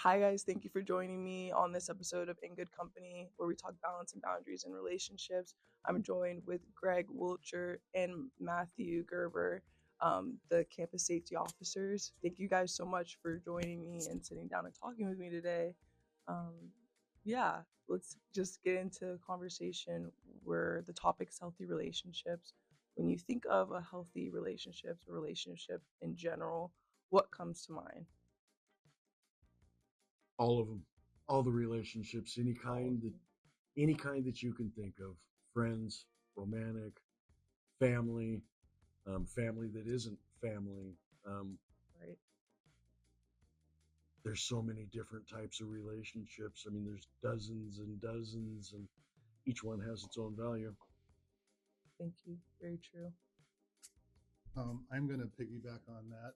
Hi, guys. Thank you for joining me on this episode of In Good Company, where we talk balance and boundaries in relationships. I'm joined with Greg Wilcher and Matthew Gerber, the campus safety officers. Thank you guys so much for joining me and sitting down and talking with me today. Let's just get into a conversation where the topic's healthy relationships. When you think of a healthy relationship in general, what comes to mind? All of them, all the relationships, any kind that you can think of, friends, romantic, family, family that isn't family. Right. There's so many different types of relationships. I mean, there's dozens and dozens, and each one has its own value. Thank you. Very true. I'm going to piggyback on that.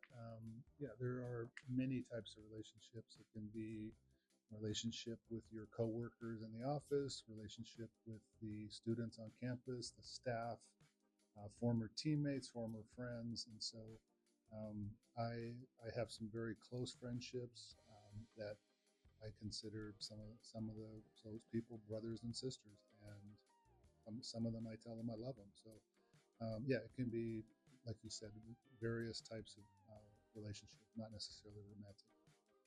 There are many types of relationships. It can be relationship with your coworkers in the office, relationship with the students on campus, the staff, former teammates, former friends, and so I have some very close friendships that I consider some of those people brothers and sisters, and some of them I tell them I love them. So it can be, like you said, various types of relationship, not necessarily romantic.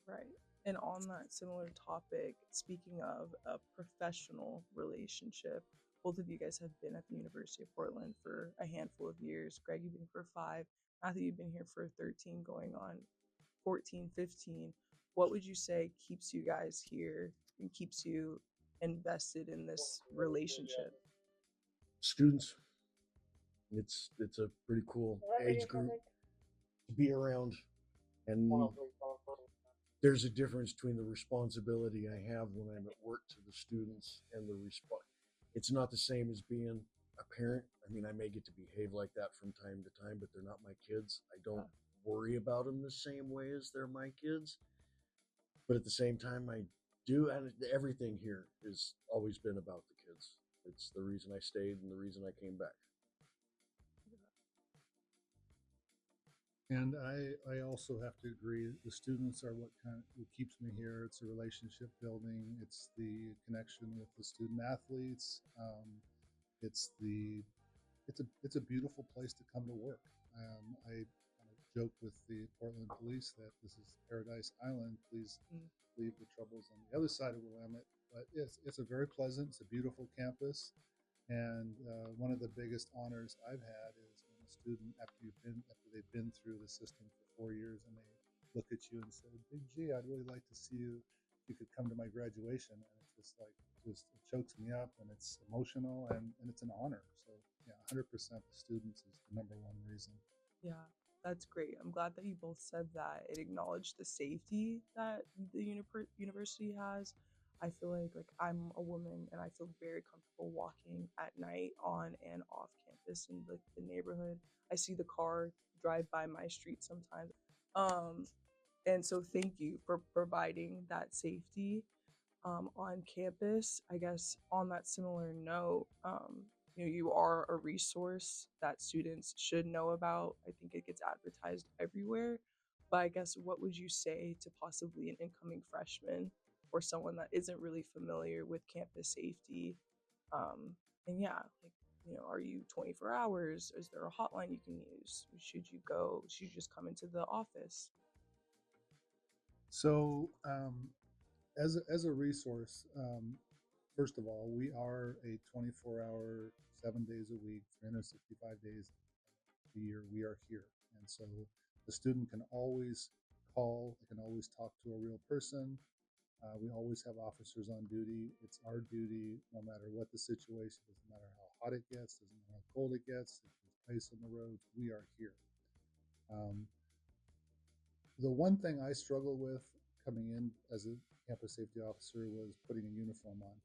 Right. And on that similar topic, speaking of a professional relationship, both of you guys have been at the University of Portland for a handful of years. Greg, you've been for 5. Matthew, you've been here for 13, going on 14, 15. What would you say keeps you guys here and keeps you invested in this relationship? Students, it's a pretty cool age group to be around, and there's a difference between the responsibility I have when I'm at work to the students and the response. It's not the same as being a parent. I mean, I may get to behave like that from time to time, but they're not my kids. I don't worry about them the same way as they're my kids. But at the same time, I do, and everything here has always been about the kids. It's the reason I stayed and the reason I came back. And I also have to agree, the students are what keeps me here. It's a relationship building. It's the connection with the student athletes. It's a beautiful place to come to work. I kind of joke with the Portland police that this is Paradise Island. Please leave the troubles on the other side of Willamette. But it's a very pleasant, it's a beautiful campus. And one of the biggest honors I've had is when a student, after they've been through the system for 4 years, and they look at you and say, "Big G, I'd really like to see you. If you could come to my graduation." And it's just it chokes me up, and it's emotional, and it's an honor. So yeah, 100% the students is the number one reason. Yeah, that's great. I'm glad that you both said that. It acknowledged the safety that the university has. I feel like I'm a woman and I feel very comfortable walking at night on and off campus in the neighborhood. I see the car drive by my street sometimes. Um, and so thank you for providing that safety on campus. I guess on that similar note, you are a resource that students should know about. I think it gets advertised everywhere. But I guess what would you say to possibly an incoming freshman or someone that isn't really familiar with campus safety? And yeah, are you 24 hours? Is there a hotline you can use? Should you just come into the office? So as a resource, first of all, we are a 24-hour, 7 days a week, 365 days a year. We are here, and so the student can always call. They can always talk to a real person. We always have officers on duty. It's our duty, no matter what the situation, doesn't matter how hot it gets, doesn't matter how cold it gets, if there's ice on the roads, we are here. The one thing I struggle with coming in as a campus safety officer was putting a uniform on.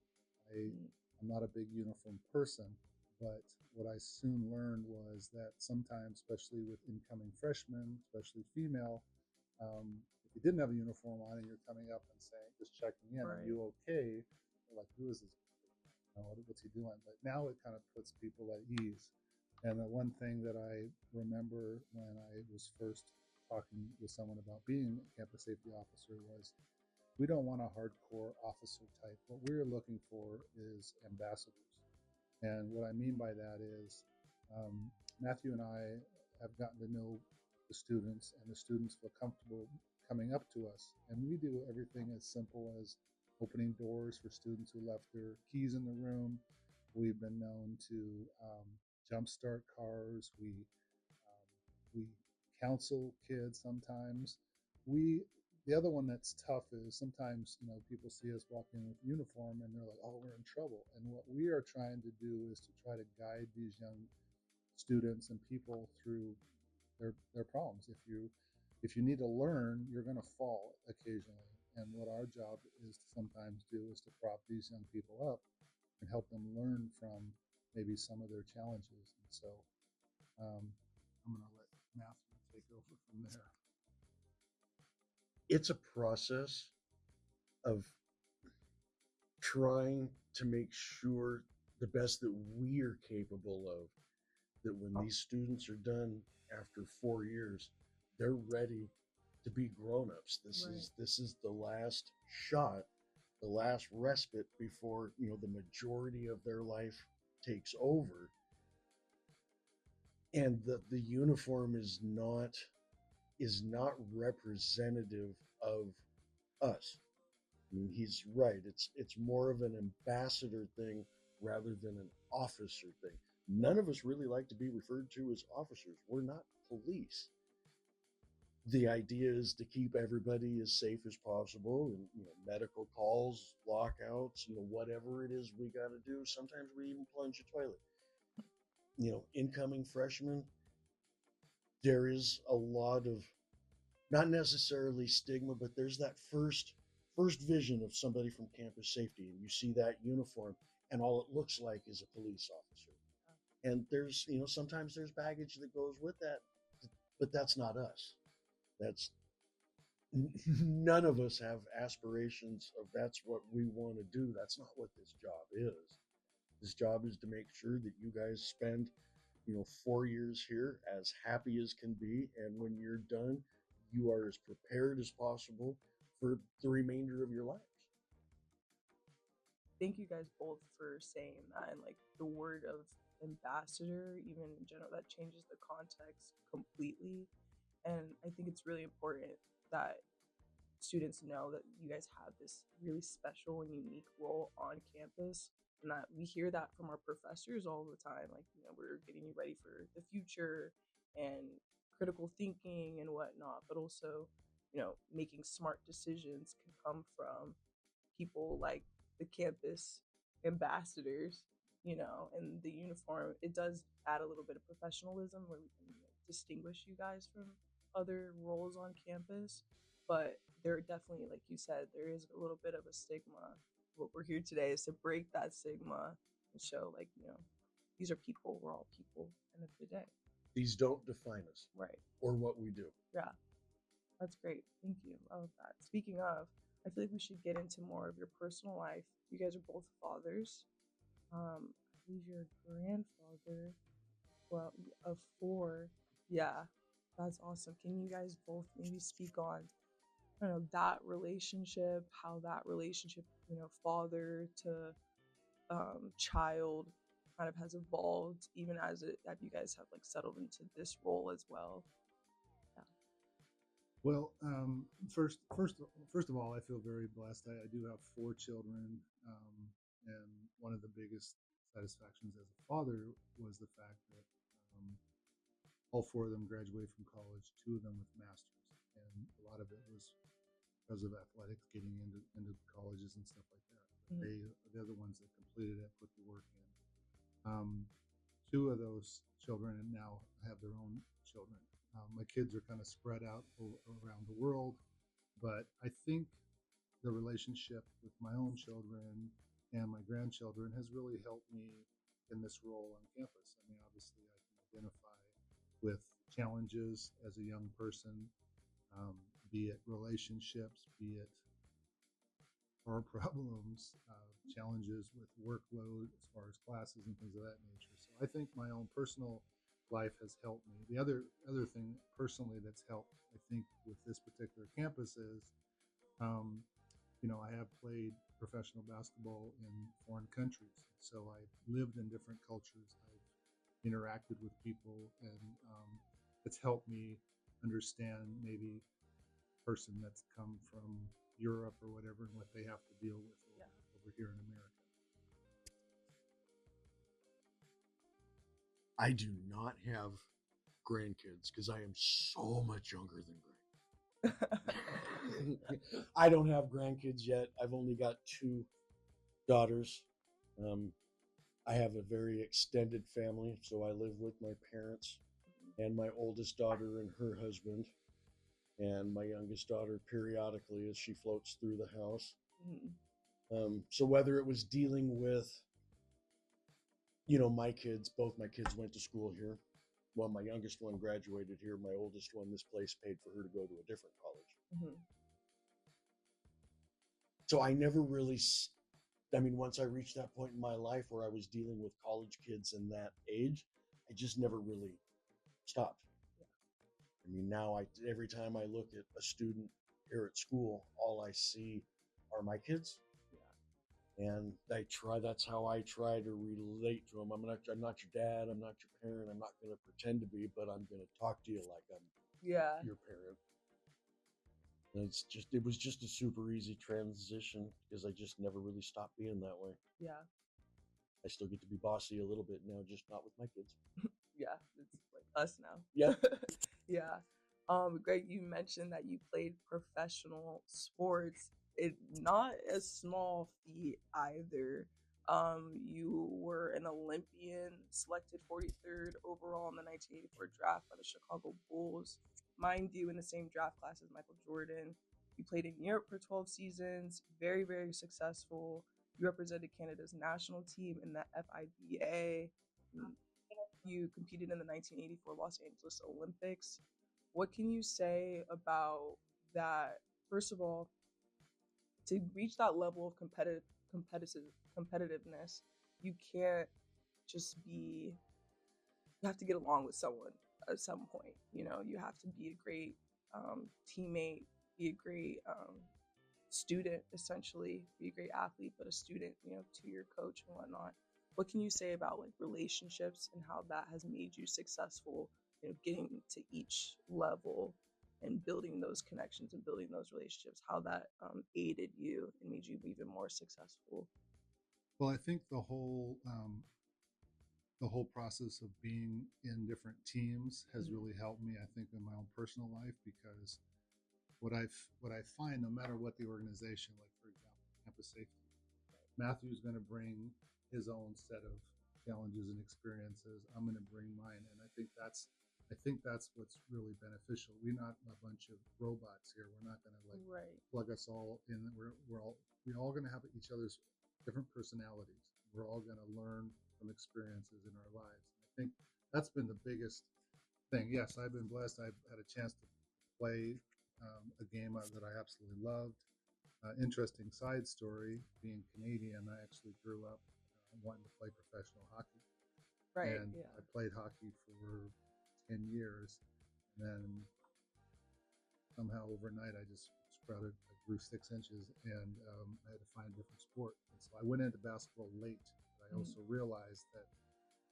I'm not a big uniform person, but what I soon learned was that sometimes, especially with incoming freshmen, especially female, if you didn't have a uniform on and you're coming up and saying, just checking in, Right. Are you okay? They're like, who is this? What's he doing? But now it kind of puts people at ease. And the one thing that I remember when I was first talking with someone about being a campus safety officer was We don't want a hardcore officer type. What we're looking for is ambassadors. And what I mean by that is Matthew and I have gotten to know the students, and the students feel comfortable coming up to us. And we do everything as simple as opening doors for students who left their keys in the room. We've been known to jumpstart cars. We counsel kids sometimes. We The other one that's tough is sometimes people see us walking with uniform and they're like, oh, we're in trouble. And what we are trying to do is to try to guide these young students and people through their problems. If you need to learn, you're going to fall occasionally. And what our job is to sometimes do is to prop these young people up and help them learn from maybe some of their challenges. And so I'm going to let Matthew take over from there. It's a process of trying to make sure the best that we are capable of, that when these students are done after 4 years, they're ready to be grown-ups. This is the last shot, the last respite before the majority of their life takes over. And the uniform is not representative of us. I mean, he's right. It's more of an ambassador thing rather than an officer thing. None of us really like to be referred to as officers. We're not police. The idea is to keep everybody as safe as possible, and medical calls, lockouts, whatever it is we got to do. Sometimes we even plunge a toilet. Incoming freshmen, there is a lot of, not necessarily stigma, but there's that first vision of somebody from campus safety, and you see that uniform, and all it looks like is a police officer. And there's, sometimes there's baggage that goes with that, but that's not us. That's none of us have aspirations of that's what we want to do. That's not what this job is. This job is to make sure that you guys spend 4 years here as happy as can be, and when you're done, you are as prepared as possible for the remainder of your lives. Thank you guys both for saying that. And like the word of ambassador, even in general, that changes the context completely. And I think it's really important that students know that you guys have this really special and unique role on campus, and that we hear that from our professors all the time. Like, we're getting you ready for the future and critical thinking and whatnot, but also, making smart decisions can come from people like the campus ambassadors, and the uniform. It does add a little bit of professionalism where we can distinguish you guys from other roles on campus. But there definitely, like you said, there is a little bit of a stigma. What we're here today is to break that stigma and show, like, these are people. We're all people, end of the day. These don't define us. Right. Or what we do. Yeah. That's great. Thank you. I love that. Speaking of, I feel like we should get into more of your personal life. You guys are both fathers. I believe you're a grandfather, well, of 4. Yeah, that's awesome. Can you guys both maybe speak on, I don't know, that relationship, how that relationship, father to child kind of has evolved, even as you guys have like settled into this role as well? Yeah. Well, first of all, I feel very blessed. I do have 4 children, and one of the biggest satisfactions as a father was the fact that all 4 of them graduated from college, 2 of them with masters, and a lot of it was because of athletics, getting into colleges and stuff like that. Mm-hmm. They're the ones that completed it, put the work in. 2 of those children now have their own children. My kids are kind of spread out around the world, but I think the relationship with my own children and my grandchildren has really helped me in this role on campus. I mean, obviously, I can identify with challenges as a young person, be it relationships, be it our problems, challenges with workload as far as classes and things of that nature. So I think my own personal life has helped me. The other thing personally that's helped, I think, with this particular campus is I have played professional basketball in foreign countries, so I've lived in different cultures. I've interacted with people, and it's helped me understand maybe a person that's come from Europe or whatever and what they have to deal with over here in America. I do not have grandkids because I am so much younger than Greg. I don't have grandkids yet. I've only got 2 daughters. I have a very extended family, so I live with my parents and my oldest daughter and her husband, and my youngest daughter periodically as she floats through the house. So whether it was dealing with, my kids, both my kids went to school here. Well, my youngest one graduated here. My oldest one, this place paid for her to go to a different college. So I never really, once I reached that point in my life where I was dealing with college kids in that age, I just never really stopped. Now every time I look at a student here at school, all I see are my kids. And that's how I try to relate to them. I'm not your dad. I'm not your parent. I'm not going to pretend to be, but I'm going to talk to you like I'm your parent. And it was just a super easy transition because I just never really stopped being that way. Yeah. I still get to be bossy a little bit now, just not with my kids. Yeah, it's like us now. Yeah. Yeah. Greg, you mentioned that you played professional sports. It's not a small feat either. You were an Olympian, selected 43rd overall in the 1984 draft by the Chicago Bulls. Mind you, in the same draft class as Michael Jordan. You played in Europe for 12 seasons, very, very successful. You represented Canada's national team in the FIBA. You competed in the 1984 Los Angeles Olympics. What can you say about that? First of all, to reach that level of competitiveness, you can't just be. You have to get along with someone at some point. You have to be a great teammate, be a great student, essentially, be a great athlete, but a student, to your coach and whatnot. What can you say about like relationships and how that has made you successful, getting to each level and building those connections and building those relationships, how that aided you and made you even more successful? Well, I think the whole process of being in different teams has really helped me, I think, in my own personal life, because what I find, no matter what the organization, like for example, campus safety, Matthew's going to bring his own set of challenges and experiences. I'm going to bring mine, and I think that's what's really beneficial. We're not a bunch of robots here. We're not going to plug us all in. We're all going to have each other's different personalities. We're all going to learn from experiences in our lives. And I think that's been the biggest thing. Yes, I've been blessed. I've had a chance to play a game that I absolutely loved. Interesting side story, being Canadian, I actually grew up wanting to play professional hockey. And I played hockey for 10 years. And then somehow overnight, I just sprouted, I grew 6 inches, and I had to find a different sport. And so I went into basketball late. But I also realized that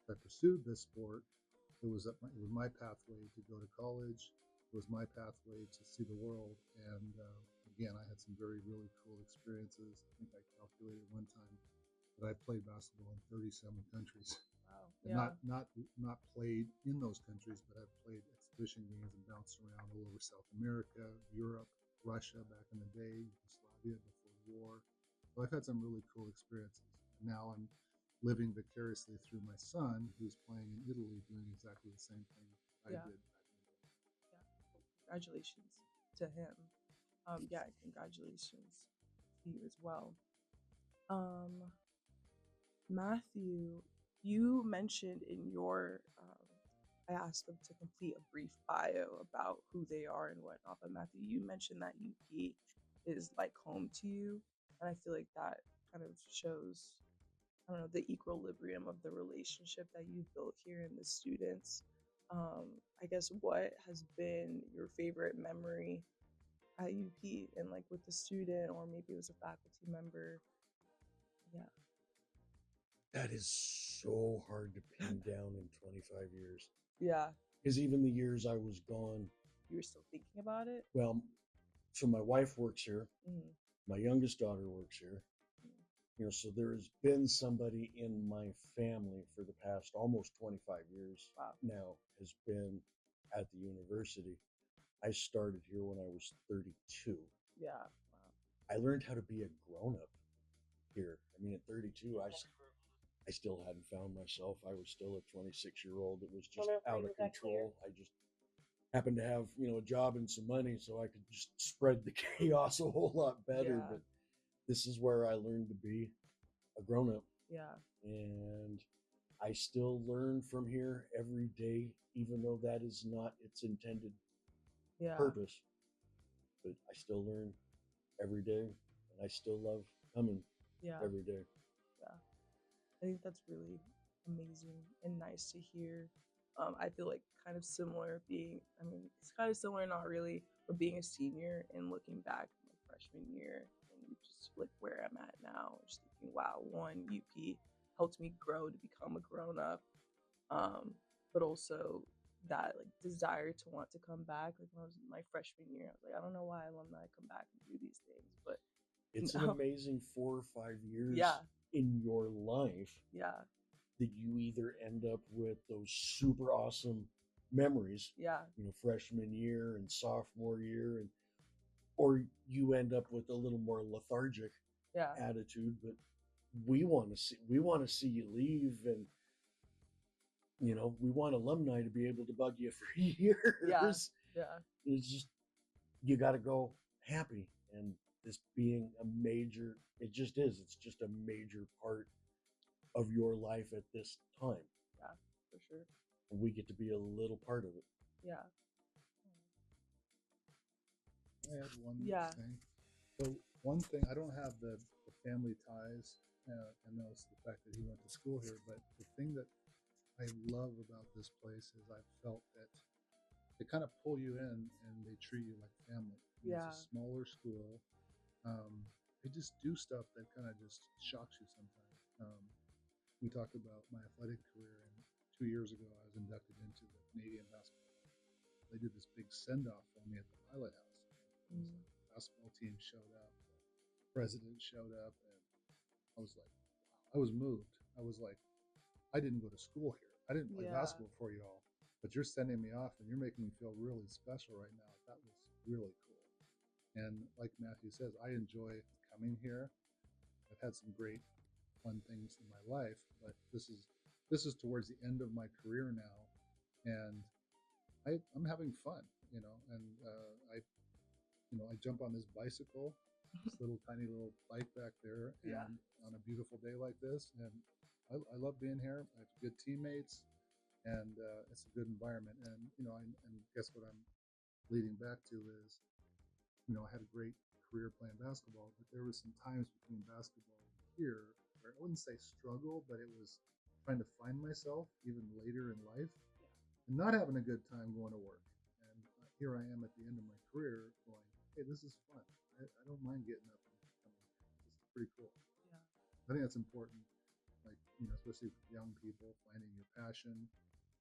if I pursued this sport, it was my pathway to go to college. It was my pathway to see the world. And again, I had some really cool experiences. I think I calculated one time that I played basketball in 37 countries. Wow. And not played in those countries, but I've played exhibition games and bounced around all over South America, Europe, Russia back in the day, Yugoslavia before the war. So I've had some really cool experiences. And now I'm living vicariously through my son, who's playing in Italy, doing exactly the same thing I did back in the day. Yeah. Congratulations to him. Congratulations to you as well. Matthew, you mentioned in your, I asked them to complete a brief bio about who they are and whatnot, but Matthew, you mentioned that UP is like home to you. And I feel like that kind of shows, I don't know, the equilibrium of the relationship that you've built here in the students. I guess what has been your favorite memory at UP and like with the student, or maybe it was a faculty member. Yeah. That is so hard to pin down in 25 years. Yeah. Because even the years I was gone, You were still thinking about it? well, so my wife works here. Mm-hmm. My youngest daughter works here. So there has been somebody in my family for the past almost 25 years now has been at the university. I started here when I was 32. Yeah. Wow. I learned how to be a grown-up here. I mean, at 32, I still hadn't found myself. I was still a 26-year-old that was just out of control. I just happened to have, a job and some money, so I could just spread the chaos a whole lot better. Yeah. But this is where I learned to be a grown-up. Yeah. And I still learn from here every day, even though that is not its intended purpose. But I still learn every day, and I still love coming every day. Yeah. I think that's really amazing and nice to hear. I feel like kind of similar it's kind of similar, not really, but being a senior and looking back at my freshman year and just like where I'm at now, just thinking, wow, one, UP helped me grow to become a grown up. But also that like desire to want to come back. Like when I was in my freshman year, I was like, I don't know why alumni come back and do these things, but it's an amazing 4 or 5 years in your life. Yeah. That you either end up with those super awesome memories, freshman year and sophomore year, or you end up with a little more lethargic attitude. But we want to see you leave, and we want alumni to be able to bug you for years. Yeah. It's just you got to go happy, and this being a major, it's just a major part of your life at this time. Yeah, for sure. And we get to be a little part of it. Yeah. I had one thing. So one thing, I don't have the family ties, and that's the fact that he went to school here. But the thing that I love about this place is I've felt that they kind of pull you in and they treat you like family. It's a smaller school. They just do stuff that kind of just shocks you sometimes. We talked about my athletic career, and 2 years ago I was inducted into the Canadian basketball. They did this big send-off for me at the Pilot House. The basketball team showed up, the president showed up, and I was like, wow, I was moved. I was like, I didn't go to school here. I didn't play basketball for you all, but you're sending me off and you're making me feel really special right now. That was really cool. And like Matthew says, I enjoy coming here. I've had some great fun things in my life, but this is towards the end of my career now, and I'm having fun, and I jump on this bicycle, this tiny little bike back there, and on a beautiful day like this, and I love being here. I have good teammates, and it's a good environment, and and guess what I'm leading back to is, I had a great career playing basketball, but there was some times between basketball and here where I wouldn't say struggle, but it was trying to find myself even later in life and not having a good time going to work. And here I am at the end of my career going, hey, this is fun. I don't mind getting up and coming here. This is pretty cool. Yeah. I think that's important, like, especially for young people, finding your passion.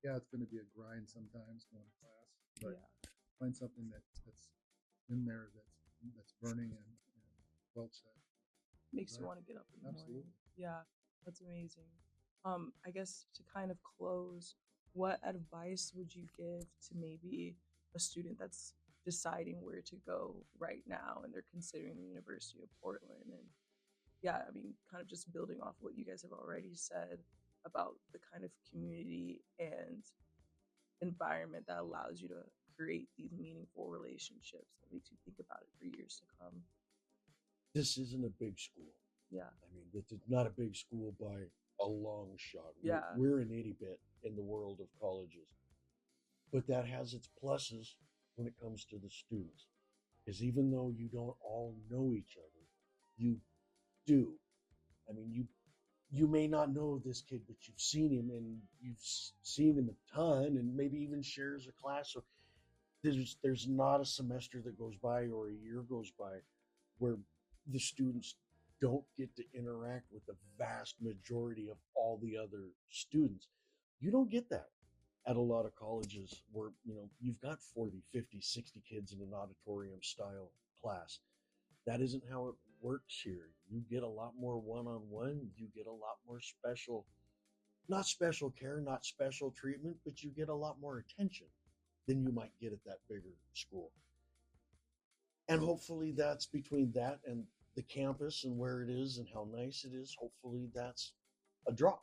Yeah, it's going to be a grind sometimes going to class, but find something that's in there that's burning and well set. Makes you want to get up in the morning. Yeah, that's amazing. I guess to kind of close, what advice would you give to maybe a student that's deciding where to go right now and they're considering the University of Portland? And kind of just building off what you guys have already said about the kind of community and environment that allows you to create these meaningful relationships that makes you think about it for years to come. This isn't a big school. Yeah. I mean, it's not a big school by a long shot. Yeah. We're an itty bit in the world of colleges. But that has its pluses when it comes to the students. Because even though you don't all know each other, you do. I mean, you may not know this kid, but you've seen him, and you've seen him a ton, and maybe even shares a class. So there's not a semester that goes by or a year goes by where the students don't get to interact with the vast majority of all the other students. You don't get that at a lot of colleges where, you've got 40, 50, 60 kids in an auditorium style class. That isn't how it works here. You get a lot more one-on-one. You get a lot more not special care, not special treatment, but you get a lot more attention than you might get at that bigger school. And hopefully that's between that and the campus and where it is and how nice it is. Hopefully that's a draw.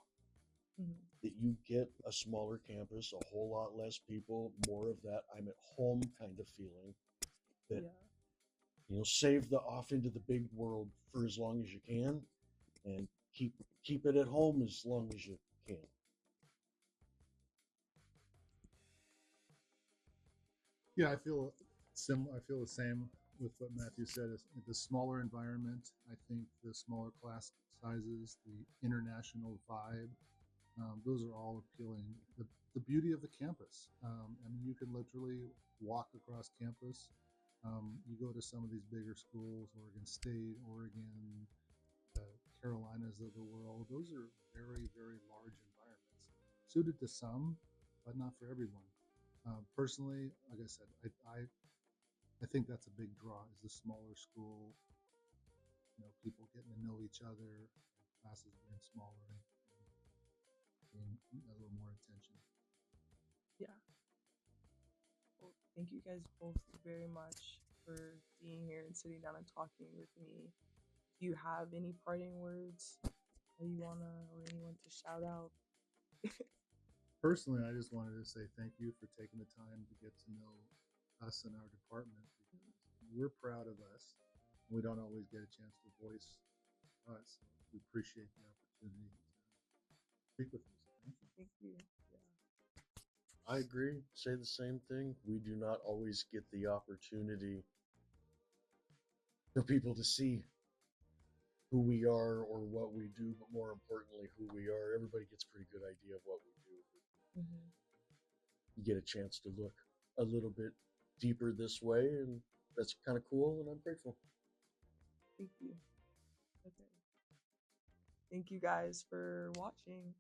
Mm-hmm. That you get a smaller campus, a whole lot less people, more of that I'm at home kind of feeling. That save the off into the big world for as long as you can, and keep it at home as long as you can. Yeah, I feel similar. I feel the same with what Matthew said. The smaller environment, I think the smaller class sizes, the international vibe, those are all appealing. The beauty of the campus. I mean, you can literally walk across campus. You go to some of these bigger schools, Oregon State, Oregon, the Carolinas of the world. Those are very, very large environments, suited to some, but not for everyone. Personally, like I said, I think that's a big draw, is the smaller school, people getting to know each other, classes being smaller, and being a little more attention. Yeah. Well, thank you guys both very much for being here and sitting down and talking with me. Do you have any parting words that you wanna or anyone to shout out? Personally, I just wanted to say thank you for taking the time to get to know us and our department, because we're proud of us. We don't always get a chance to voice us. We appreciate the opportunity to speak with you. So thank you. Thank you. Yeah. I agree. Say the same thing. We do not always get the opportunity for people to see who we are or what we do, but more importantly, who we are. Everybody gets a pretty good idea of what we do. Mm-hmm. You get a chance to look a little bit deeper this way, and that's kind of cool, and I'm grateful. Thank you. Okay. Thank you guys for watching.